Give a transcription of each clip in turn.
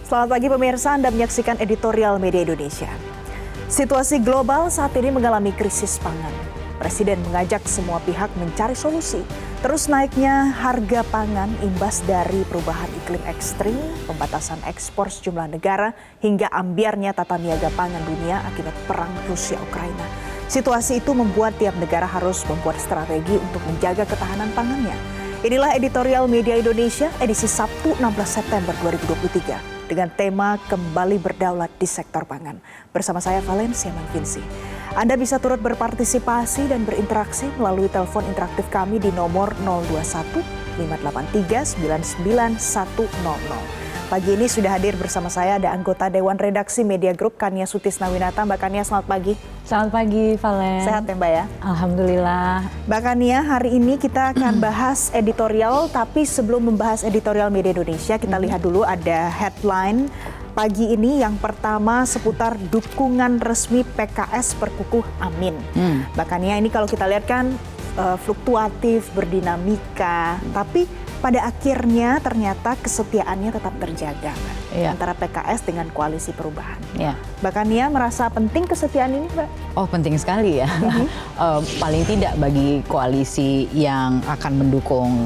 Selamat pagi pemirsa, Anda menyaksikan Editorial Media Indonesia. Situasi global saat ini mengalami krisis pangan. Presiden mengajak semua pihak mencari solusi. Terus naiknya harga pangan imbas dari perubahan iklim ekstrim, pembatasan ekspor sejumlah negara, hingga ambiarnya tata niaga pangan dunia akibat perang Rusia-Ukraina. Situasi itu membuat tiap negara harus membuat strategi untuk menjaga ketahanan pangannya. Inilah Editorial Media Indonesia edisi Sabtu 16 September 2023 dengan tema Kembali Berdaulat di Sektor Pangan. Bersama saya Valencia Manvinci. Anda bisa turut berpartisipasi dan berinteraksi melalui telepon interaktif kami di nomor 021 583 99100. Pagi ini sudah hadir bersama saya ada anggota Dewan Redaksi Media Group Kania Sutisnawinata. Mbak Kania, selamat pagi. Selamat pagi, Valen. Sehat ya Mbak ya? Alhamdulillah. Mbak Kania, hari ini kita akan bahas editorial, tapi sebelum membahas editorial Media Indonesia, kita lihat dulu ada headline pagi ini. Yang pertama seputar dukungan resmi PKS Perkukuh Amin. Mbak Kania, ini kalau kita lihat kan fluktuatif, berdinamika, tapi pada akhirnya ternyata kesetiaannya tetap terjaga antara PKS dengan Koalisi Perubahan. Mbak Kania merasa penting kesetiaan ini, Mbak? Oh, penting sekali ya. Paling tidak bagi koalisi yang akan mendukung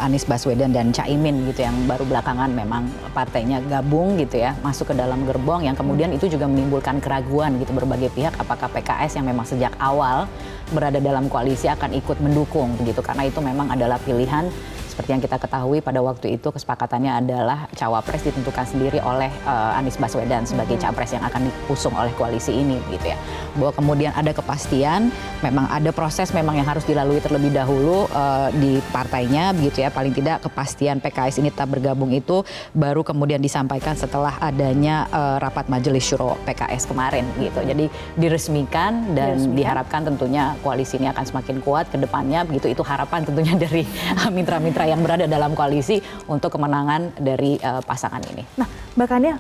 Anies Baswedan dan Caimin gitu, yang baru belakangan memang partainya gabung gitu ya, masuk ke dalam gerbong, yang kemudian itu juga menimbulkan keraguan gitu berbagai pihak apakah PKS yang memang sejak awal berada dalam koalisi akan ikut mendukung begitu, karena itu memang adalah pilihan. Seperti yang kita ketahui pada waktu itu kesepakatannya adalah cawapres ditentukan sendiri oleh Anies Baswedan sebagai capres yang akan diusung oleh koalisi ini gitu ya. Bahwa kemudian ada kepastian, memang ada proses memang yang harus dilalui terlebih dahulu di partainya begitu ya. Paling tidak kepastian PKS ini tetap bergabung itu baru kemudian disampaikan setelah adanya rapat Majelis Syuro PKS kemarin gitu. Jadi diresmikan dan diharapkan tentunya koalisi ini akan semakin kuat ke depannya begitu. Itu harapan tentunya dari mitra-mitra yang berada dalam koalisi untuk kemenangan dari pasangan ini. Nah, Mbak Kania,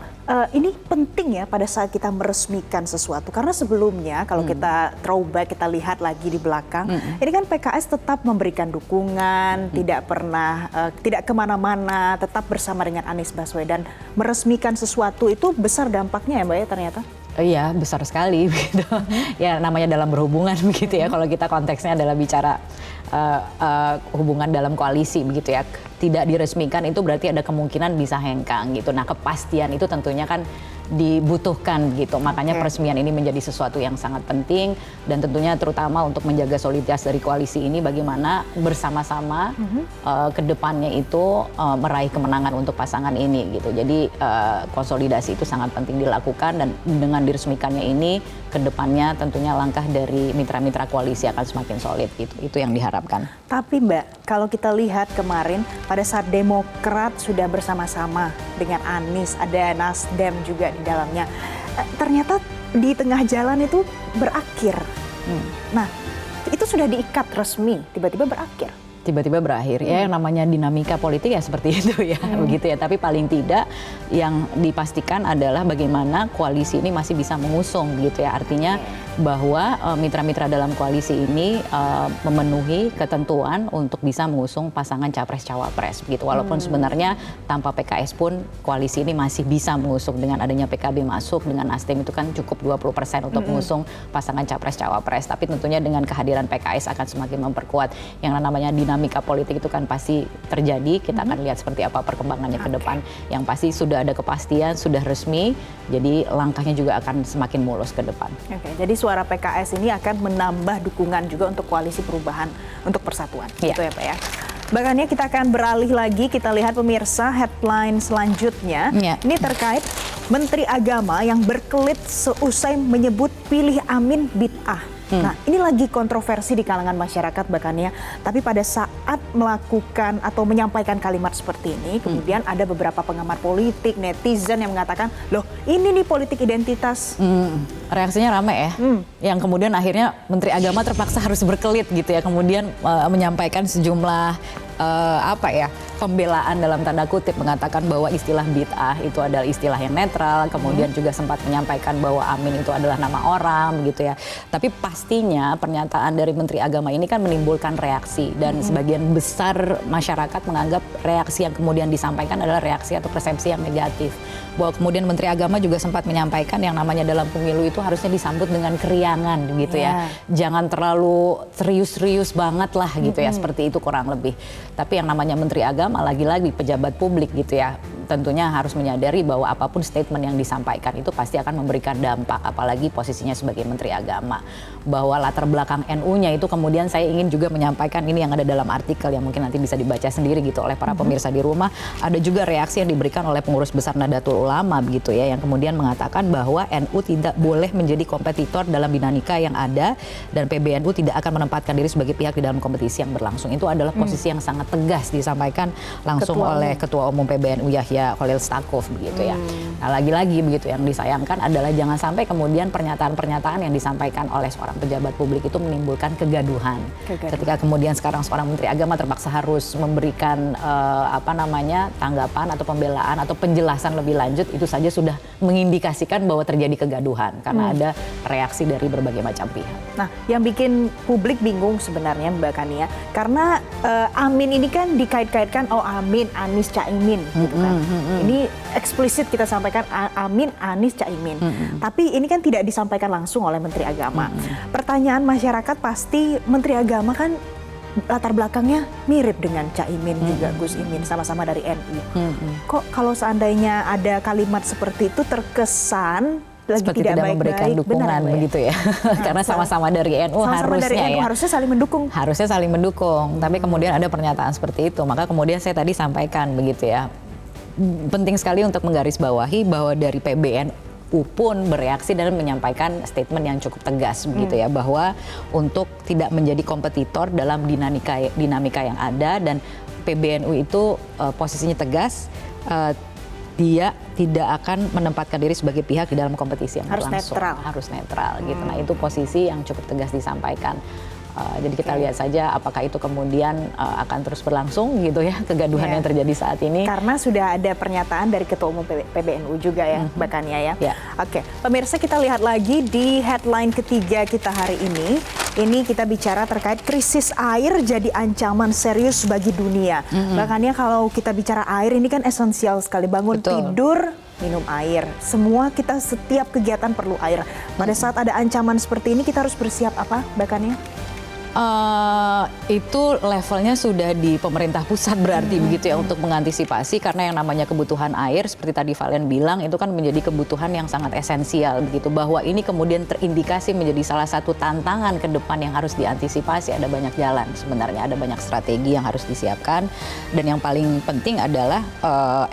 ini penting ya pada saat kita meresmikan sesuatu. Karena sebelumnya kalau kita throwback, kita lihat lagi di belakang, ini kan PKS tetap memberikan dukungan, tidak pernah, tidak kemana-mana, tetap bersama dengan Anies Baswedan. Meresmikan sesuatu itu besar dampaknya ya Mbak ya ternyata? Iya, besar sekali begitu. Ya namanya dalam berhubungan begitu ya. Kalau kita konteksnya adalah bicara hubungan dalam koalisi begitu ya. Tidak diresmikan itu berarti ada kemungkinan bisa hengkang gitu. Nah, kepastian itu tentunya kan dibutuhkan gitu. Makanya peresmian ini menjadi sesuatu yang sangat penting, dan tentunya terutama untuk menjaga soliditas dari koalisi ini bagaimana bersama-sama ke depannya itu meraih kemenangan untuk pasangan ini gitu. Jadi konsolidasi itu sangat penting dilakukan, dan dengan diresmikannya ini ke depannya tentunya langkah dari mitra-mitra koalisi akan semakin solid gitu. Itu yang diharapkan. Tapi Mbak, kalau kita lihat kemarin pada saat Demokrat sudah bersama-sama dengan Anies, ada Nasdem juga di dalamnya, ternyata di tengah jalan itu berakhir. Nah, itu sudah diikat resmi, tiba-tiba berakhir. Tiba-tiba berakhir ya, yang namanya dinamika politik ya seperti itu ya, begitu ya. Tapi paling tidak yang dipastikan adalah bagaimana koalisi ini masih bisa mengusung gitu ya. Artinya bahwa mitra-mitra dalam koalisi ini memenuhi ketentuan untuk bisa mengusung pasangan capres-cawapres begitu. Walaupun sebenarnya tanpa PKS pun koalisi ini masih bisa mengusung, dengan adanya PKB masuk, dengan Nasdem itu kan cukup 20% untuk mengusung pasangan capres-cawapres. Tapi tentunya dengan kehadiran PKS akan semakin memperkuat. Yang namanya dinamika politik itu kan pasti terjadi. Kita akan lihat seperti apa perkembangannya ke depan. Yang pasti sudah ada kepastian, sudah resmi, jadi langkahnya juga akan semakin mulus ke depan. Jadi suara PKS ini akan menambah dukungan juga untuk Koalisi Perubahan untuk Persatuan. Gitu ya Pak ya. Bahkan kita akan beralih lagi, kita lihat pemirsa headline selanjutnya. Ini terkait Menteri Agama yang berkelit seusai menyebut pilih Amin bid'ah. Nah, ini lagi kontroversi di kalangan masyarakat bahkannya. Tapi pada saat melakukan atau menyampaikan kalimat seperti ini, kemudian ada beberapa pengamat politik, netizen yang mengatakan, loh ini nih politik identitas. Reaksinya ramai ya, yang kemudian akhirnya Menteri Agama terpaksa harus berkelit gitu ya, kemudian menyampaikan sejumlah pembelaan dalam tanda kutip mengatakan bahwa istilah bid'ah itu adalah istilah yang netral, kemudian juga sempat menyampaikan bahwa amin itu adalah nama orang begitu ya. Tapi pastinya pernyataan dari Menteri Agama ini kan menimbulkan reaksi dan sebagian besar masyarakat menganggap reaksi yang kemudian disampaikan adalah reaksi atau persepsi yang negatif. Bahwa kemudian Menteri Agama juga sempat menyampaikan yang namanya dalam pemilu itu harusnya disambut dengan keriangan gitu ya. Jangan terlalu serius-serius banget lah gitu ya, seperti itu kurang lebih. Tapi yang namanya Menteri Agama lagi-lagi pejabat publik gitu ya, tentunya harus menyadari bahwa apapun statement yang disampaikan itu pasti akan memberikan dampak, apalagi posisinya sebagai Menteri Agama. Bahwa latar belakang NU-nya itu kemudian saya ingin juga menyampaikan ini yang ada dalam artikel yang mungkin nanti bisa dibaca sendiri gitu oleh para pemirsa di rumah. Ada juga reaksi yang diberikan oleh pengurus besar Nahdlatul Ulama begitu ya, yang kemudian mengatakan bahwa NU tidak boleh menjadi kompetitor dalam dinamika yang ada dan PBNU tidak akan menempatkan diri sebagai pihak di dalam kompetisi yang berlangsung. Itu adalah posisi yang sangat tegas disampaikan langsung oleh Ketua Umum PBNU Yahya Khalil Stakuf begitu ya. Nah lagi-lagi begitu yang disayangkan adalah jangan sampai kemudian pernyataan-pernyataan yang disampaikan oleh seorang pejabat publik itu menimbulkan kegaduhan. Ketika kemudian sekarang seorang Menteri Agama terpaksa harus memberikan tanggapan atau pembelaan atau penjelasan lebih lanjut, itu saja sudah mengindikasikan bahwa terjadi kegaduhan karena ada reaksi dari berbagai macam pihak. Nah, yang bikin publik bingung sebenarnya Mbak Kania, karena Amin ini kan dikait-kaitkan, oh Amin, Anies, Caimin gitu kan. Ini eksplisit kita sampaikan Amin, Anies, Caimin. Tapi ini kan tidak disampaikan langsung oleh Menteri Agama. Pertanyaan masyarakat pasti, Menteri Agama kan latar belakangnya mirip dengan Caimin juga Gus Imin, sama-sama dari NU. Kok kalau seandainya ada kalimat seperti itu terkesan lagi seperti tidak memberikan dukungan begitu ya. Karena sama-sama dari NU harusnya saling mendukung. Harusnya saling mendukung, tapi kemudian ada pernyataan seperti itu. Maka kemudian saya tadi sampaikan begitu ya. Penting sekali untuk menggarisbawahi bahwa dari PBNU pun bereaksi dan menyampaikan statement yang cukup tegas begitu ya, bahwa untuk tidak menjadi kompetitor dalam dinamika yang ada, dan PBNU itu posisinya tegas, dia tidak akan menempatkan diri sebagai pihak di dalam kompetisi yang berlangsung. Harus netral gitu. Nah itu posisi yang cukup tegas disampaikan. Jadi kita lihat saja apakah itu kemudian akan terus berlangsung gitu ya, kegaduhan yang terjadi saat ini. Karena sudah ada pernyataan dari Ketua Umum PBNU juga ya, Mbak Kania ya. Oke, pemirsa kita lihat lagi di headline ketiga kita hari ini. Ini kita bicara terkait krisis air jadi ancaman serius bagi dunia. Mbak Kania, kalau kita bicara air ini kan esensial sekali, bangun tidur, minum air. Semua kita setiap kegiatan perlu air. Pada saat ada ancaman seperti ini kita harus bersiap apa, Mbak Kania? Itu levelnya sudah di pemerintah pusat berarti begitu ya, untuk mengantisipasi, karena yang namanya kebutuhan air seperti tadi Valen bilang itu kan menjadi kebutuhan yang sangat esensial begitu, bahwa ini kemudian terindikasi menjadi salah satu tantangan ke depan yang harus diantisipasi. Ada banyak jalan sebenarnya, ada banyak strategi yang harus disiapkan, dan yang paling penting adalah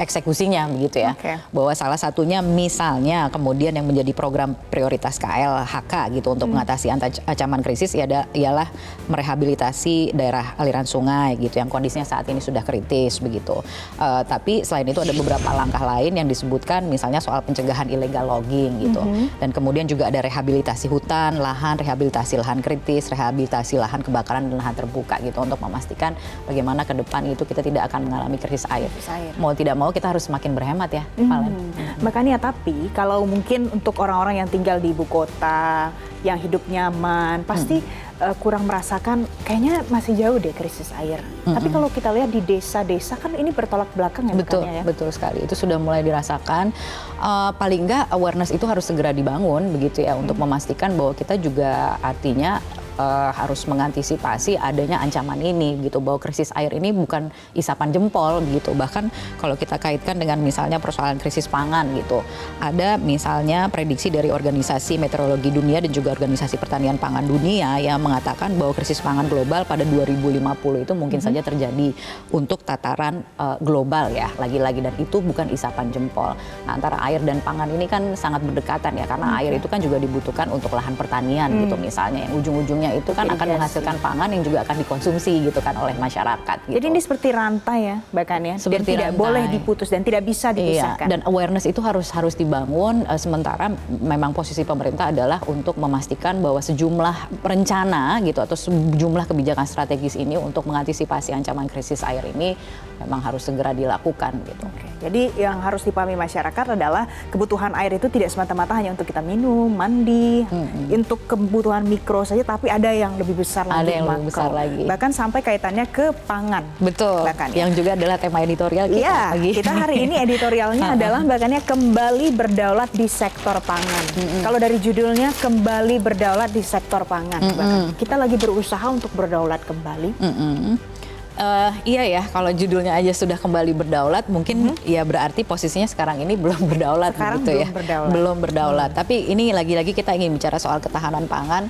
eksekusinya begitu ya. Bahwa salah satunya misalnya kemudian yang menjadi program prioritas KLHK gitu untuk mengatasi ancaman krisis ialah merehabilitasi daerah aliran sungai gitu yang kondisinya saat ini sudah kritis begitu. Tapi selain itu ada beberapa langkah lain yang disebutkan, misalnya soal pencegahan illegal logging gitu. Dan kemudian juga ada rehabilitasi hutan, lahan, rehabilitasi lahan kritis, rehabilitasi lahan kebakaran dan lahan terbuka gitu, untuk memastikan bagaimana ke depan itu kita tidak akan mengalami krisis air. Mau tidak mau kita harus semakin berhemat ya, Valen. Makanya tapi kalau mungkin untuk orang-orang yang tinggal di ibu kota, yang hidup nyaman, pasti kurang merasakan, kayaknya masih jauh deh krisis air. Tapi kalau kita lihat di desa-desa kan ini bertolak belakang ya. Betul sekali, itu sudah mulai dirasakan. Paling nggak awareness itu harus segera dibangun begitu ya, untuk memastikan bahwa kita juga artinya harus mengantisipasi adanya ancaman ini gitu, bahwa krisis air ini bukan isapan jempol gitu. Bahkan kalau kita kaitkan dengan misalnya persoalan krisis pangan gitu, ada misalnya prediksi dari Organisasi Meteorologi Dunia dan juga Organisasi Pertanian Pangan Dunia yang mengatakan bahwa krisis pangan global pada 2050 itu mungkin saja terjadi untuk tataran global ya, lagi-lagi, dan itu bukan isapan jempol. Nah, antara air dan pangan ini kan sangat berdekatan ya, karena air itu kan juga dibutuhkan untuk lahan pertanian gitu misalnya, yang ujung-ujungnya semuanya itu kan akan menghasilkan pangan yang juga akan dikonsumsi gitu kan oleh masyarakat. Gitu. Jadi ini seperti rantai ya, bahkan ya, seperti dan tidak boleh diputus dan tidak bisa dipisahkan. Dan awareness itu harus dibangun. Sementara memang posisi pemerintah adalah untuk memastikan bahwa sejumlah rencana gitu atau sejumlah kebijakan strategis ini untuk mengantisipasi ancaman krisis air ini memang harus segera dilakukan gitu. Oke. Jadi yang harus dipahami masyarakat adalah kebutuhan air itu tidak semata-mata hanya untuk kita minum, mandi, untuk kebutuhan mikro saja, tapi ada yang lebih besar lagi. Ada yang lebih besar lagi. Bahkan sampai kaitannya ke pangan. Betul. Bahkan, ya. Yang juga adalah tema editorial kita. Iya, lagi. kita hari ini editorialnya adalah bahkannya kembali berdaulat di sektor pangan. Kalau dari judulnya kembali berdaulat di sektor pangan, bahkan kita lagi berusaha untuk berdaulat kembali. Iya ya, kalau judulnya aja sudah kembali berdaulat, mungkin ya berarti posisinya sekarang ini belum berdaulat sekarang gitu belum ya. Berdaulat. Belum berdaulat. Tapi ini lagi-lagi kita ingin bicara soal ketahanan pangan.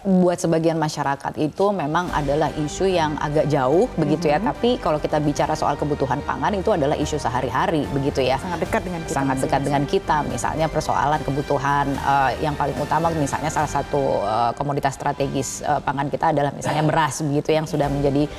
Buat sebagian masyarakat itu memang adalah isu yang agak jauh begitu ya. Tapi kalau kita bicara soal kebutuhan pangan itu adalah isu sehari-hari begitu ya. Sangat dekat dengan kita. Sangat dekat dengan kita. Misalnya persoalan kebutuhan yang paling utama, misalnya salah satu komoditas strategis pangan kita adalah misalnya beras begitu yang sudah menjadi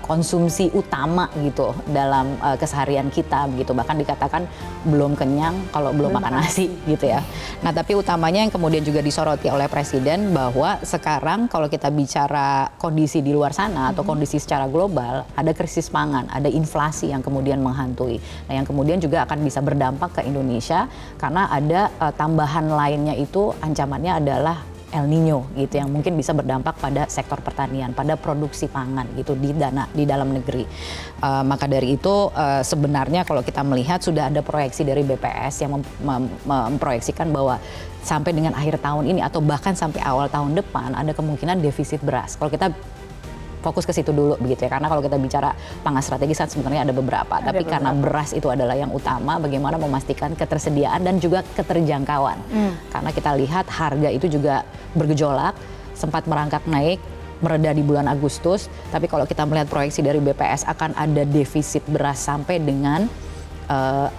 konsumsi utama gitu dalam keseharian kita begitu. Bahkan dikatakan belum kenyang kalau belum makan nasi gitu ya. Nah, tapi utamanya yang kemudian juga disoroti oleh Presiden bahwa sekarang kalau kita bicara kondisi di luar sana atau kondisi secara global, ada krisis pangan, ada inflasi yang kemudian menghantui. Nah, yang kemudian juga akan bisa berdampak ke Indonesia karena ada tambahan lainnya itu ancamannya adalah El Nino gitu yang mungkin bisa berdampak pada sektor pertanian, pada produksi pangan gitu di dalam negeri. Maka dari itu sebenarnya kalau kita melihat sudah ada proyeksi dari BPS yang memproyeksikan bahwa sampai dengan akhir tahun ini atau bahkan sampai awal tahun depan ada kemungkinan defisit beras. Kalau kita fokus ke situ dulu begitu ya, karena kalau kita bicara pangan strategis kan sebenarnya ada beberapa, tapi karena beras itu adalah yang utama, bagaimana memastikan ketersediaan dan juga keterjangkauan. Karena kita lihat harga itu juga bergejolak, sempat merangkak naik, mereda di bulan Agustus, tapi kalau kita melihat proyeksi dari BPS akan ada defisit beras sampai dengan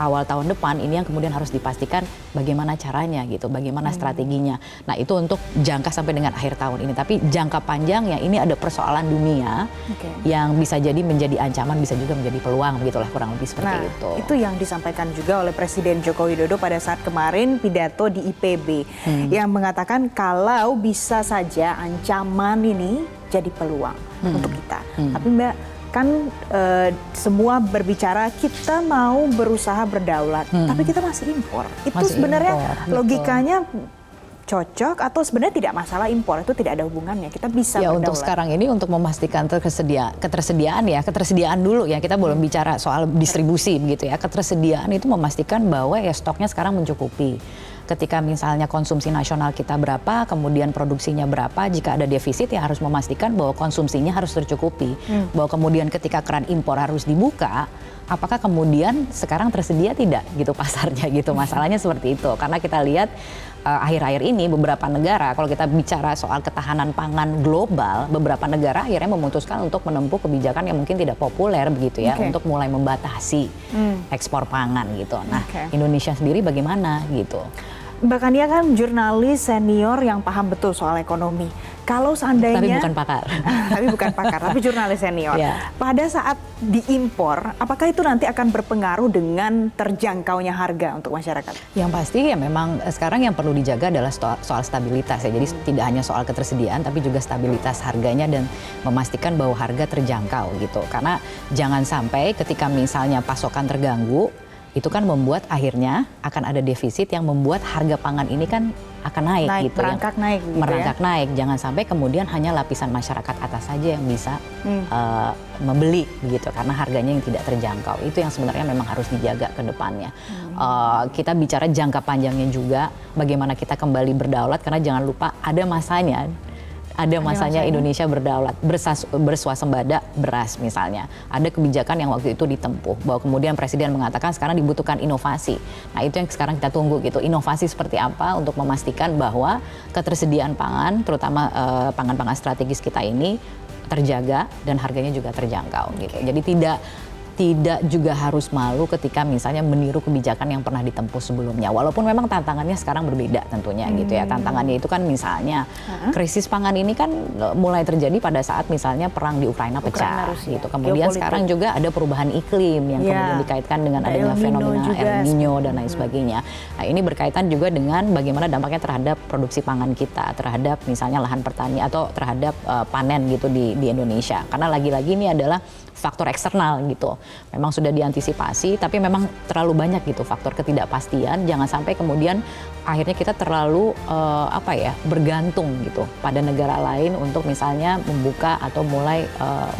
awal tahun depan, ini yang kemudian harus dipastikan bagaimana caranya gitu, bagaimana strateginya. Nah, itu untuk jangka sampai dengan akhir tahun ini. Tapi jangka panjangnya ini ada persoalan dunia yang bisa jadi menjadi ancaman, bisa juga menjadi peluang begitulah, kurang lebih seperti itu. Itu yang disampaikan juga oleh Presiden Joko Widodo pada saat kemarin pidato di IPB yang mengatakan kalau bisa saja ancaman ini jadi peluang untuk kita. Tapi Mbak, kan semua berbicara kita mau berusaha berdaulat, tapi kita masih impor. Itu masih sebenarnya impor, logikanya cocok atau sebenarnya tidak masalah impor, itu tidak ada hubungannya, kita bisa berdaulat. Untuk sekarang ini untuk memastikan ketersediaan dulu ya, kita belum bicara soal distribusi begitu ya. Ketersediaan itu memastikan bahwa ya stoknya sekarang mencukupi. Ketika misalnya konsumsi nasional kita berapa, kemudian produksinya berapa, jika ada defisit ya harus memastikan bahwa konsumsinya harus tercukupi. Bahwa kemudian ketika keran impor harus dibuka, apakah kemudian sekarang tersedia tidak gitu pasarnya gitu. Masalahnya seperti itu. Karena kita lihat akhir-akhir ini beberapa negara, kalau kita bicara soal ketahanan pangan global, beberapa negara akhirnya memutuskan untuk menempuh kebijakan yang mungkin tidak populer begitu ya, untuk mulai membatasi ekspor pangan gitu. Nah, Indonesia sendiri bagaimana gitu? Mbak Kania kan jurnalis senior yang paham betul soal ekonomi. Kalau seandainya... Tapi bukan pakar. Tapi bukan pakar, tapi jurnalis senior. Pada saat diimpor, apakah itu nanti akan berpengaruh dengan terjangkaunya harga untuk masyarakat? Yang pasti ya memang sekarang yang perlu dijaga adalah soal stabilitas ya. Jadi tidak hanya soal ketersediaan, tapi juga stabilitas harganya dan memastikan bahwa harga terjangkau gitu. Karena jangan sampai ketika misalnya pasokan terganggu, itu kan membuat akhirnya akan ada defisit yang membuat harga pangan ini kan akan naik gitu. Merangkak naik gitu merangkak naik. Jangan sampai kemudian hanya lapisan masyarakat atas saja yang bisa membeli gitu, karena harganya yang tidak terjangkau. Itu yang sebenarnya memang harus dijaga ke depannya. Kita bicara jangka panjangnya juga, bagaimana kita kembali berdaulat, karena jangan lupa ada masanya. Ada masanya Indonesia berdaulat, berswasembada beras misalnya. Ada kebijakan yang waktu itu ditempuh, bahwa kemudian Presiden mengatakan sekarang dibutuhkan inovasi. Nah, itu yang sekarang kita tunggu gitu, inovasi seperti apa untuk memastikan bahwa ketersediaan pangan, terutama pangan-pangan strategis kita ini terjaga dan harganya juga terjangkau gitu. Jadi tidak juga harus malu ketika misalnya meniru kebijakan yang pernah ditempuh sebelumnya. Walaupun memang tantangannya sekarang berbeda tentunya gitu ya. Tantangannya itu kan misalnya krisis pangan ini kan mulai terjadi pada saat misalnya perang di Ukraina pecah gitu. Kemudian sekarang juga ada perubahan iklim yang kemudian dikaitkan dengan adanya fenomena El Nino dan lain sebagainya. Nah, ini berkaitan juga dengan bagaimana dampaknya terhadap produksi pangan kita, terhadap misalnya lahan pertanian atau terhadap panen gitu di Indonesia. Karena lagi-lagi ini adalah faktor eksternal gitu. Memang sudah diantisipasi, tapi memang terlalu banyak gitu faktor ketidakpastian. Jangan sampai kemudian akhirnya kita terlalu bergantung gitu pada negara lain untuk misalnya membuka atau mulai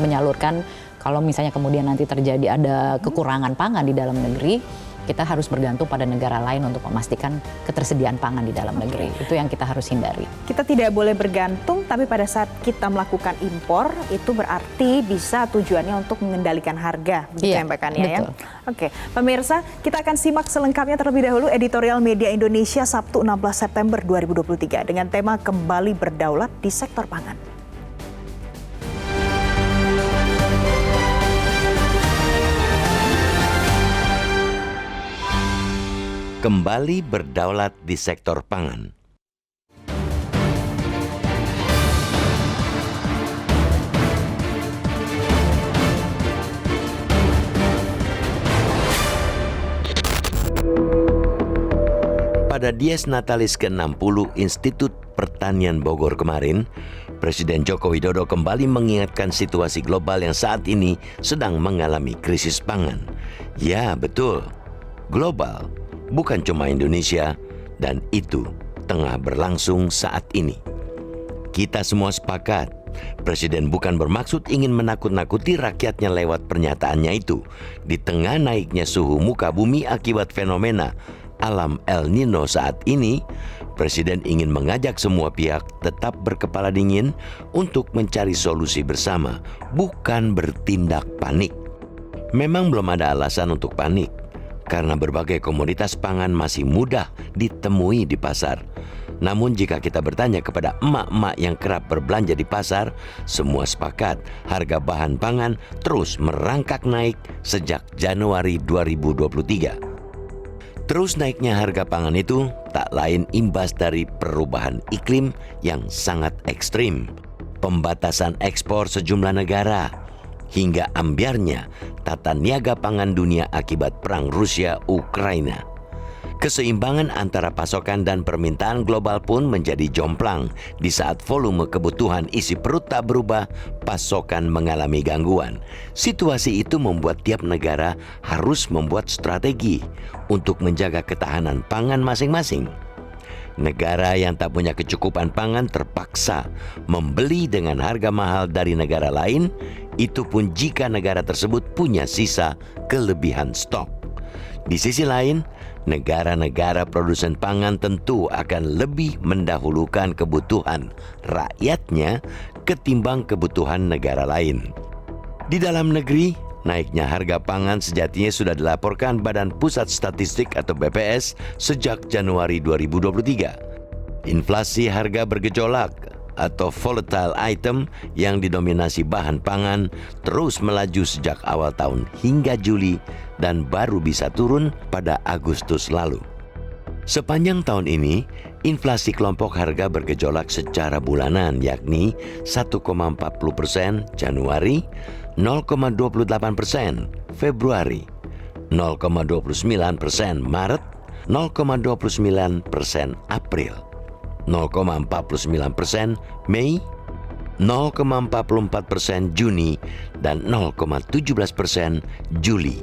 menyalurkan. Kalau misalnya kemudian nanti terjadi ada kekurangan pangan di dalam negeri, kita harus bergantung pada negara lain untuk memastikan ketersediaan pangan di dalam negeri. Itu yang kita harus hindari. Kita tidak boleh bergantung, tapi pada saat kita melakukan impor, itu berarti bisa tujuannya untuk mengendalikan harga. Begitu ya Mbak Kania ya? Oke, pemirsa, kita akan simak selengkapnya terlebih dahulu editorial Media Indonesia Sabtu 16 September 2023 dengan tema Kembali Berdaulat di Sektor Pangan. Kembali berdaulat di sektor pangan. Pada Dies Natalis ke-60 Institut Pertanian Bogor kemarin, Presiden Joko Widodo kembali mengingatkan situasi global yang saat ini sedang mengalami krisis pangan. Ya, betul. Global. Bukan cuma Indonesia, dan itu tengah berlangsung saat ini. Kita semua sepakat, Presiden bukan bermaksud ingin menakut-nakuti rakyatnya lewat pernyataannya itu. Di tengah naiknya suhu muka bumi akibat fenomena alam El Nino saat ini, Presiden ingin mengajak semua pihak tetap berkepala dingin untuk mencari solusi bersama, bukan bertindak panik. Memang belum ada alasan untuk panik, karena berbagai komoditas pangan masih mudah ditemui di pasar. Namun jika kita bertanya kepada emak-emak yang kerap berbelanja di pasar, semua sepakat harga bahan pangan terus merangkak naik sejak Januari 2023. Terus naiknya harga pangan itu tak lain imbas dari perubahan iklim yang sangat ekstrim, pembatasan ekspor sejumlah negara, hingga ambyarnya tata niaga pangan dunia akibat perang Rusia-Ukraina. Keseimbangan antara pasokan dan permintaan global pun menjadi jomplang di saat volume kebutuhan isi perut tak berubah, pasokan mengalami gangguan. Situasi itu membuat tiap negara harus membuat strategi untuk menjaga ketahanan pangan masing-masing. Negara yang tak punya kecukupan pangan terpaksa membeli dengan harga mahal dari negara lain, itu pun jika negara tersebut punya sisa kelebihan stok. Di sisi lain, negara-negara produsen pangan tentu akan lebih mendahulukan kebutuhan rakyatnya ketimbang kebutuhan negara lain. Di dalam negeri, naiknya harga pangan sejatinya sudah dilaporkan Badan Pusat Statistik atau BPS sejak Januari 2023. Inflasi harga bergejolak atau volatile item yang didominasi bahan pangan terus melaju sejak awal tahun hingga Juli dan baru bisa turun pada Agustus lalu. Sepanjang tahun ini, inflasi kelompok harga bergejolak secara bulanan yakni 1,40% Januari, 0,28% Februari, 0,29% Maret, 0,29% April, 0,49% Mei, 0,44% Juni, dan 0,17% Juli.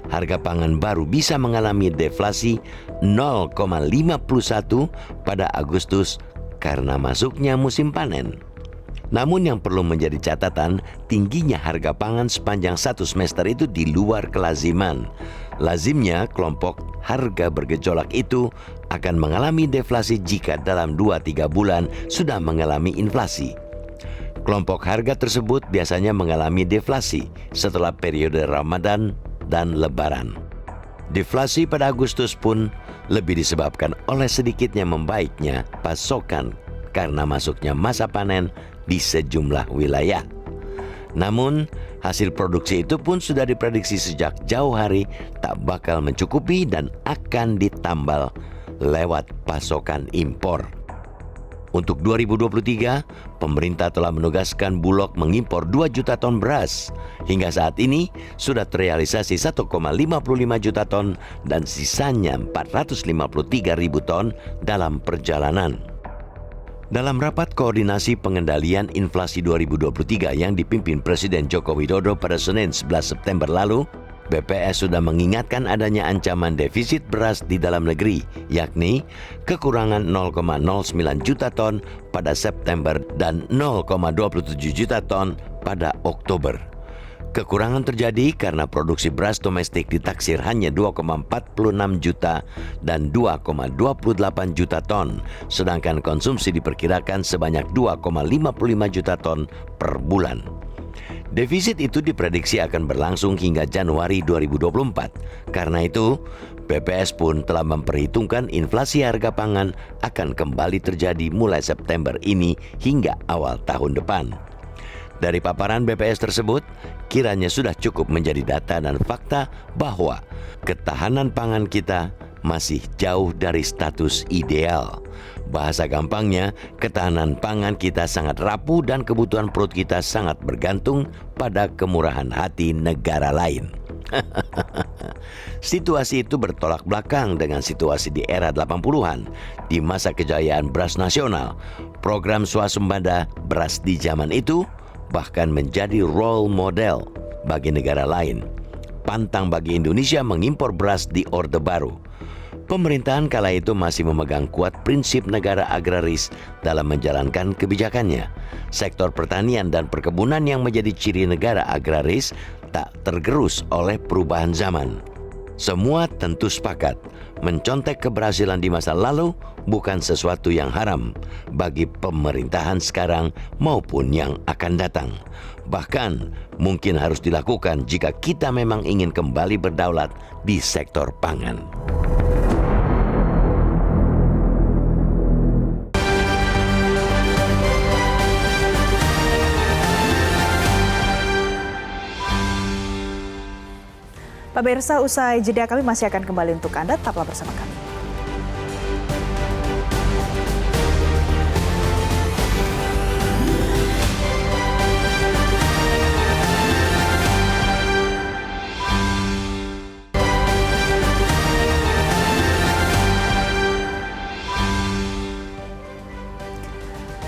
Harga pangan baru bisa mengalami deflasi 0,51 pada Agustus karena masuknya musim panen. Namun yang perlu menjadi catatan, tingginya harga pangan sepanjang satu semester itu di luar kelaziman. Lazimnya kelompok harga bergejolak itu akan mengalami deflasi jika dalam 2-3 bulan sudah mengalami inflasi. Kelompok harga tersebut biasanya mengalami deflasi setelah periode Ramadan dan Lebaran. Deflasi pada Agustus pun lebih disebabkan oleh sedikitnya membaiknya pasokan karena masuknya masa panen di sejumlah wilayah. Namun, Hasil produksi itu pun sudah diprediksi sejak jauh hari tak bakal mencukupi dan akan ditambal lewat pasokan impor. Untuk 2023, pemerintah telah menugaskan Bulog mengimpor 2 juta ton beras. Hingga saat ini sudah terrealisasi 1,55 juta ton dan sisanya 453 ribu ton dalam perjalanan. Dalam rapat koordinasi pengendalian inflasi 2023 yang dipimpin Presiden Joko Widodo pada Senin 11 September lalu, BPS sudah mengingatkan adanya ancaman defisit beras di dalam negeri, yakni kekurangan 0,09 juta ton pada September dan 0,27 juta ton pada Oktober. Kekurangan terjadi karena produksi beras domestik ditaksir hanya 2,46 juta dan 2,28 juta ton, sedangkan konsumsi diperkirakan sebanyak 2,55 juta ton per bulan. Defisit itu diprediksi akan berlangsung hingga Januari 2024. Karena itu, BPS pun telah memperhitungkan inflasi harga pangan akan kembali terjadi mulai September ini hingga awal tahun depan. Dari paparan BPS tersebut, kiranya sudah cukup menjadi data dan fakta bahwa ketahanan pangan kita masih jauh dari status ideal. Bahasa gampangnya, ketahanan pangan kita sangat rapuh dan kebutuhan perut kita sangat bergantung pada kemurahan hati negara lain. Situasi itu bertolak belakang dengan situasi di era 80-an, di masa kejayaan beras nasional. Program swasembada beras di zaman itu bahkan menjadi role model bagi negara lain. Pantang bagi Indonesia mengimpor beras di Orde Baru. Pemerintahan kala itu masih memegang kuat prinsip negara agraris dalam menjalankan kebijakannya. Sektor pertanian dan perkebunan yang menjadi ciri negara agraris tak tergerus oleh perubahan zaman. Semua tentu sepakat, mencontek keberhasilan di masa lalu bukan sesuatu yang haram bagi pemerintahan sekarang maupun yang akan datang. Bahkan mungkin harus dilakukan jika kita memang ingin kembali berdaulat di sektor pangan. Pemirsa, usai jeda kami masih akan kembali untuk Anda, tetaplah bersama kami.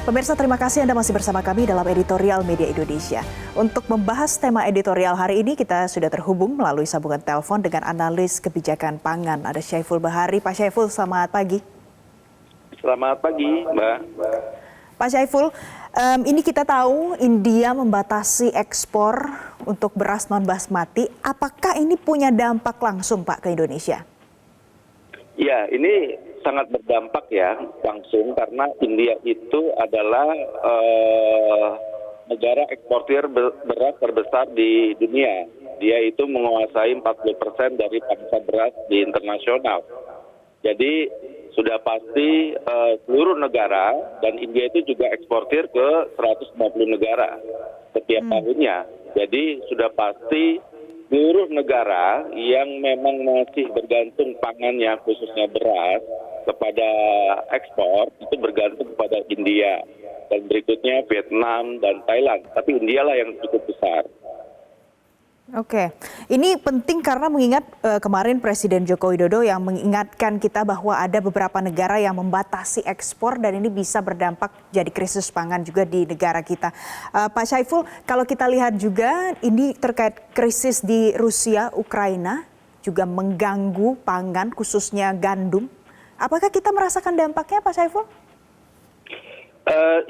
Pemirsa, terima kasih Anda masih bersama kami dalam Editorial Media Indonesia. Untuk membahas tema editorial hari ini, kita sudah terhubung melalui sambungan telepon dengan analis kebijakan pangan. Ada Syaiful Bahari. Pak Syaiful, selamat pagi. Selamat pagi, Mbak. Pak Syaiful, ini kita tahu India membatasi ekspor untuk beras non-basmati. Apakah ini punya dampak langsung, Pak, ke Indonesia? Ya, ini sangat berdampak ya langsung karena India itu adalah negara eksportir beras terbesar di dunia. Dia itu menguasai 40% dari pangsa beras di internasional. Jadi sudah pasti seluruh negara, dan India itu juga eksportir ke 150 negara setiap tahunnya. Jadi sudah pasti seluruh negara yang memang masih bergantung pangannya, khususnya beras, kepada ekspor, itu bergantung kepada India. Dan berikutnya Vietnam dan Thailand. Tapi India lah yang cukup besar. Oke, ini penting karena mengingat kemarin Presiden Joko Widodo yang mengingatkan kita bahwa ada beberapa negara yang membatasi ekspor dan ini bisa berdampak jadi krisis pangan juga di negara kita. Pak Syaiful, kalau kita lihat juga ini terkait krisis di Rusia, Ukraina juga mengganggu pangan khususnya gandum. Apakah kita merasakan dampaknya, Pak Syaiful?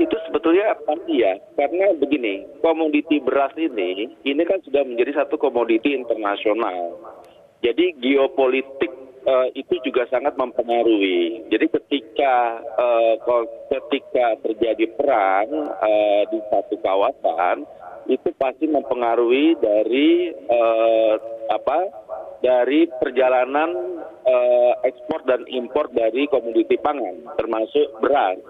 Itu sebetulnya pasti ya, karena begini, komoditi beras ini kan sudah menjadi satu komoditi internasional. Jadi geopolitik itu juga sangat mempengaruhi. Jadi ketika terjadi perang di satu kawasan, itu pasti mempengaruhi dari perjalanan ekspor dan impor dari komoditi pangan, termasuk beras.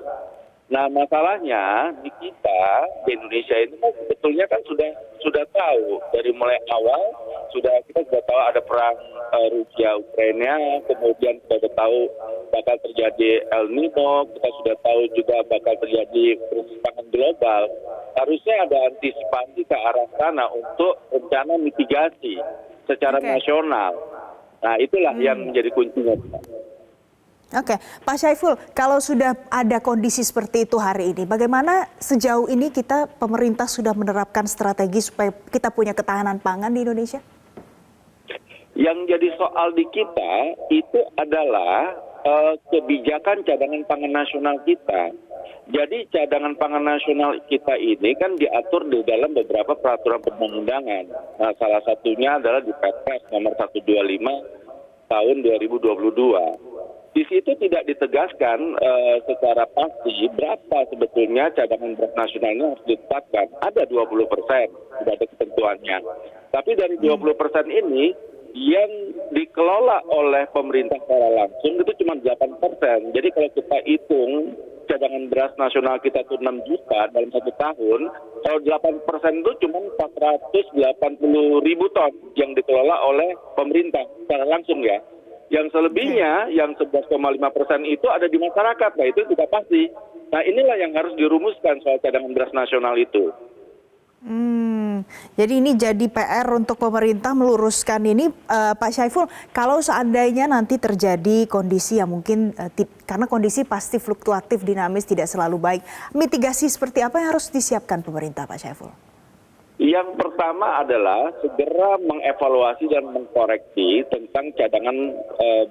Nah, masalahnya di kita, di Indonesia ini kan sebetulnya kan sudah sudah tahu dari mulai awal, kita sudah tahu ada perang Rusia Ukraina, kemudian kita sudah tahu bakal terjadi El Nino, kita sudah tahu juga bakal terjadi krisis pangan global. Harusnya ada antisipasi ke arah sana untuk rencana mitigasi secara nasional. Nah, itulah yang menjadi kuncinya. Oke, Pak Syaiful, kalau sudah ada kondisi seperti itu hari ini, bagaimana sejauh ini pemerintah sudah menerapkan strategi supaya kita punya ketahanan pangan di Indonesia? Yang jadi soal di kita itu adalah kebijakan cadangan pangan nasional kita. Jadi cadangan pangan nasional kita ini kan diatur di dalam beberapa peraturan perundang-undangan. Nah, salah satunya adalah di Perpres nomor 125 tahun 2022. Di situ tidak ditegaskan secara pasti berapa sebetulnya cadangan beras nasionalnya harus ditetapkan. Ada 20%, sudah ada ketentuannya. Tapi dari 20% ini yang dikelola oleh pemerintah secara langsung itu cuma 8%. Jadi kalau kita hitung cadangan beras nasional kita itu 6 juta dalam 1 tahun, kalau 8% itu cuma 480 ribu ton yang dikelola oleh pemerintah secara langsung ya. Yang selebihnya, yang 11,5% itu ada di masyarakat. Nah, itu tidak pasti. Nah, inilah yang harus dirumuskan soal cadangan beras nasional itu. Jadi ini jadi PR untuk pemerintah meluruskan ini, Pak Syaiful. Kalau seandainya nanti terjadi kondisi yang mungkin, karena kondisi pasti fluktuatif, dinamis, tidak selalu baik. Mitigasi seperti apa yang harus disiapkan pemerintah, Pak Syaiful? Yang pertama adalah segera mengevaluasi dan mengkoreksi tentang cadangan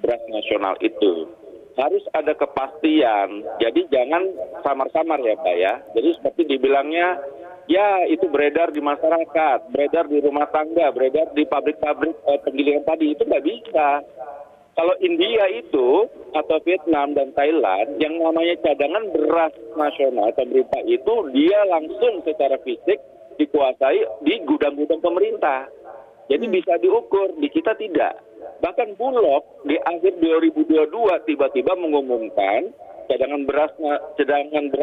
beras nasional itu. Harus ada kepastian, jadi jangan samar-samar ya Pak ya. Jadi seperti dibilangnya, ya itu beredar di masyarakat, beredar di rumah tangga, beredar di pabrik-pabrik penggilingan padi, itu nggak bisa. Kalau India itu, atau Vietnam dan Thailand, yang namanya cadangan beras nasional pemerintah itu, dia langsung secara fisik dikuasai di gudang-gudang pemerintah. Jadi bisa diukur, di kita tidak. Bahkan Bulog di akhir 2022 tiba-tiba mengumumkan cadangan beras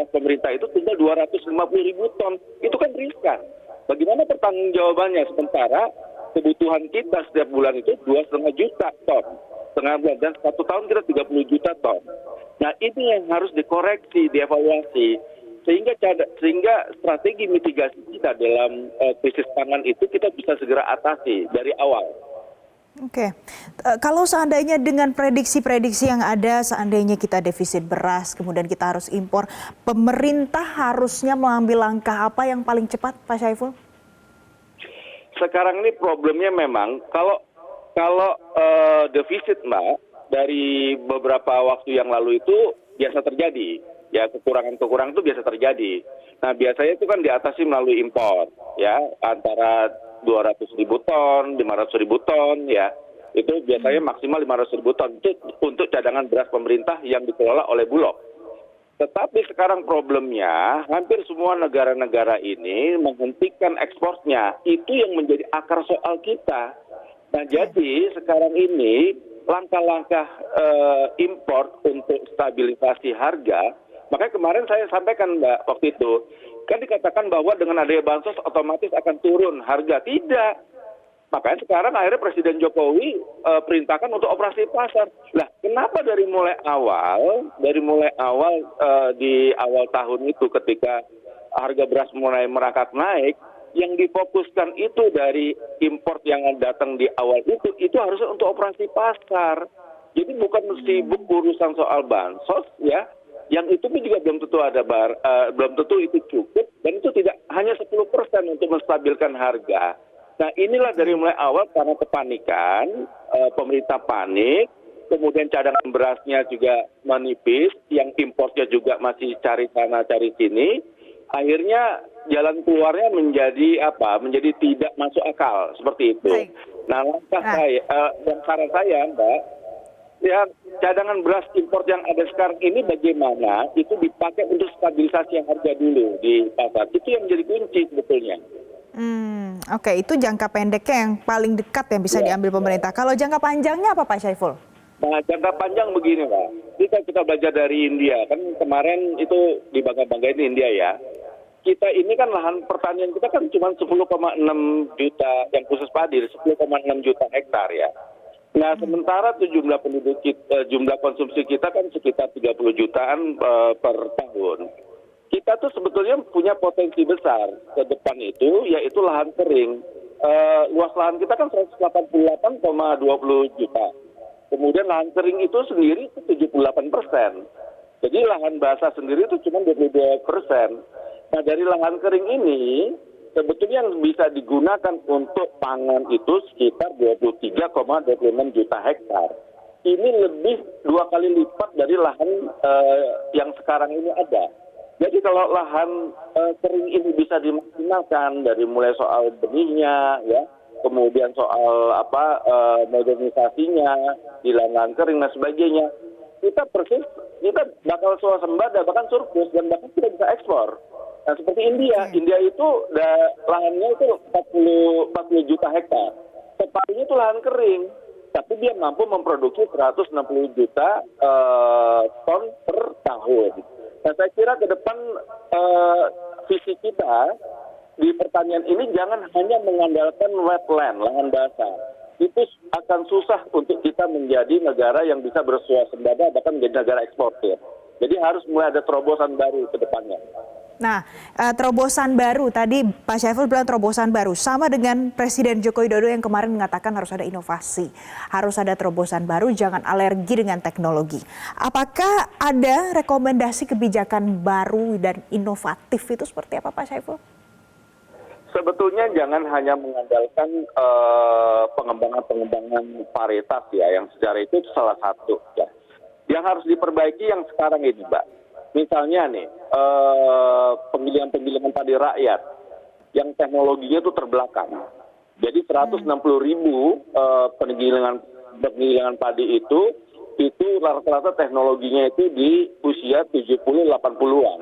pemerintah itu tinggal 250 ribu ton. Itu kan riskan. Bagaimana pertanggungjawabannya sementara kebutuhan kita setiap bulan itu 2,5 juta ton. Setengah bulan dan 1 tahun kita 30 juta ton. Nah, ini yang harus dikoreksi, dievaluasi. Sehingga strategi mitigasi kita dalam krisis pangan itu kita bisa segera atasi dari awal. Oke, kalau seandainya dengan prediksi-prediksi yang ada, seandainya kita defisit beras, kemudian kita harus impor, pemerintah harusnya mengambil langkah apa yang paling cepat, Pak Syaiful? Sekarang ini problemnya memang kalau defisit Mbak, dari beberapa waktu yang lalu itu biasa terjadi. Ya, kekurangan-kekurangan itu biasa terjadi. Nah, biasanya itu kan diatasi melalui impor, ya, antara 200 ribu ton, 500 ribu ton, ya. Itu biasanya maksimal 500 ribu ton untuk cadangan beras pemerintah yang dikelola oleh Bulog. Tetapi sekarang problemnya, hampir semua negara-negara ini menghentikan ekspornya. Itu yang menjadi akar soal kita. Nah, jadi sekarang ini langkah-langkah impor untuk stabilisasi harga. Makanya kemarin saya sampaikan Mbak waktu itu, kan dikatakan bahwa dengan adanya bansos otomatis akan turun harga. Tidak. Makanya sekarang akhirnya Presiden Jokowi perintahkan untuk operasi pasar. Lah, kenapa dari mulai awal di awal tahun itu ketika harga beras mulai merangkak naik, yang difokuskan itu dari import yang datang di awal itu harusnya untuk operasi pasar. Jadi bukan sibuk urusan soal bansos ya. Yang itu pun juga belum tentu itu cukup, dan itu tidak hanya 10% untuk menstabilkan harga. Nah, inilah dari mulai awal karena kepanikan, pemerintah panik, kemudian cadangan berasnya juga menipis, yang importnya juga masih cari sana cari sini, akhirnya jalan keluarnya menjadi tidak masuk akal seperti itu. Baik. Nah, dan saran saya Mbak, ya, cadangan beras impor yang ada sekarang ini bagaimana itu dipakai untuk stabilisasi yang harga dulu di pasar. Itu yang menjadi kunci sebetulnya. Oke, itu jangka pendeknya yang paling dekat yang bisa diambil pemerintah. Kalau jangka panjangnya apa Pak Syaiful? Nah, jangka panjang begini Pak. Kita belajar dari India. Kan kemarin itu dibangga-banggain India ya. kita ini kan lahan pertanian kita kan cuma 10,6 juta, yang khusus padi 10,6 juta hektar ya. Nah, sementara tuh jumlah penduduk jumlah konsumsi kita kan sekitar 30 jutaan per tahun. Kita tuh sebetulnya punya potensi besar ke depan itu, yaitu lahan kering. Luas lahan kita kan 188,20 juta. Kemudian lahan kering itu sendiri 78%. Jadi lahan basah sendiri itu cuma 22%. Nah, dari lahan kering ini sebetulnya yang bisa digunakan untuk pangan itu sekitar 23,26 juta hektar. Ini lebih 2 kali lipat dari lahan yang sekarang ini ada. Jadi kalau lahan kering ini bisa dimaksimalkan dari mulai soal benihnya, ya, kemudian soal modernisasinya di lahan kering dan sebagainya, kita bakal swasembada, bahkan surplus, dan bahkan kita bisa ekspor. Nah, seperti India itu lahannya itu 40 juta hektar. Separuhnya itu lahan kering, tapi dia mampu memproduksi 160 juta ton per tahun. Nah, saya kira ke depan visi kita di pertanian ini jangan hanya mengandalkan wetland, lahan basah. Itu akan susah untuk kita menjadi negara yang bisa bersuasembada, bahkan menjadi negara eksportir. Jadi harus mulai ada terobosan baru ke depannya. Nah, terobosan baru, tadi Pak Syaiful bilang terobosan baru, sama dengan Presiden Joko Widodo yang kemarin mengatakan harus ada inovasi, harus ada terobosan baru, jangan alergi dengan teknologi. Apakah ada rekomendasi kebijakan baru dan inovatif itu seperti apa Pak Syaiful? Sebetulnya jangan hanya mengandalkan pengembangan varietas ya, yang secara itu salah satu ya. Yang harus diperbaiki yang sekarang ini, Mbak. Misalnya nih, penggilingan padi rakyat yang teknologinya itu terbelakang. Jadi 160.000 penggilingan padi itu rata-rata teknologinya itu di usia 70-80-an.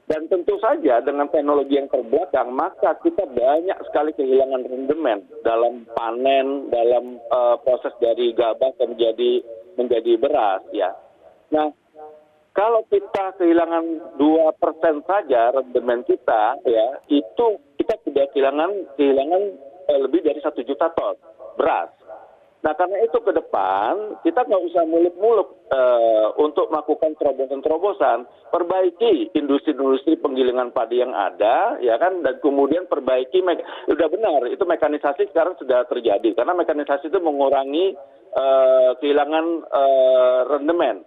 Dan tentu saja dengan teknologi yang terbelakang, maka kita banyak sekali kehilangan rendemen dalam panen, dalam proses dari gabah menjadi beras ya. Nah, kalau kita kehilangan 2% saja rendemen kita, ya, itu kita sudah kehilangan lebih dari 1 juta ton beras. Nah, karena itu ke depan kita nggak usah muluk-muluk untuk melakukan terobosan-terobosan, perbaiki industri-industri penggilingan padi yang ada, ya kan, dan kemudian perbaiki, sudah benar itu mekanisasi sekarang sudah terjadi, karena mekanisasi itu mengurangi kehilangan rendemen.